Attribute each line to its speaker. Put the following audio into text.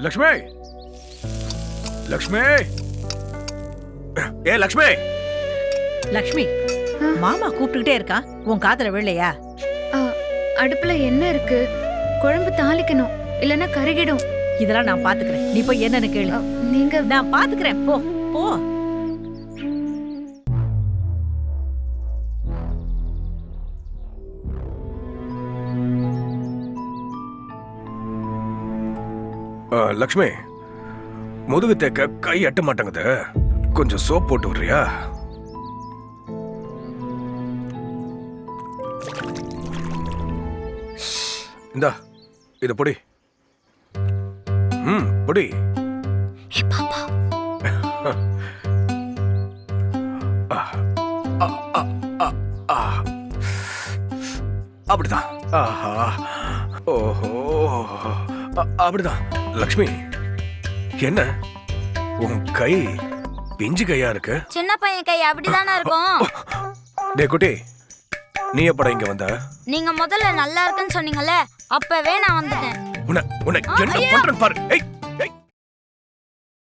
Speaker 1: லக்ஷ்மி லக்ஷ்மி ஏ லக்ஷ்மி
Speaker 2: லக்ஷ்மி, மாமா கூப்பிட்டுக்கிட்டே இருக்கா, உன் காதுல விழலையா?
Speaker 3: அடுப்புல என்ன இருக்கு? குழம்பு தாளிக்கணும், இல்லன்னா கருகிடும்.
Speaker 2: இதெல்லாம் நான் பாத்துக்கிறேன், நீ போய் என்னன்னு கேளு.
Speaker 3: நீங்க
Speaker 2: நான் பாத்துக்கிறேன், போ போ.
Speaker 1: லக்ஷ்மி, முதுகு தேக்க கை எட்ட மாட்டேங்குது, கொஞ்சம் சோப் போட்டு விடுறியா? இந்தா இத பொடி. பொடி. அப்படிதான். ஆஹா, ஓஹோ, அப்படிதான். லக்ஷ்மி, என்ன உன் கை பிஞ்சு கையா இருக்கு?
Speaker 4: சின்ன பையன் கை அப்படிதானே இருக்கும்.
Speaker 1: டே குட்டி, நீ எப்படா இங்க வந்த?
Speaker 4: நீங்க முதல்ல நல்லா இருக்குன்னு சொன்னீங்கல்ல, அப்பவே நான் வந்துட்டேன்.
Speaker 1: உன்னை என்ன பண்றேன்னு பாரு. ஏய்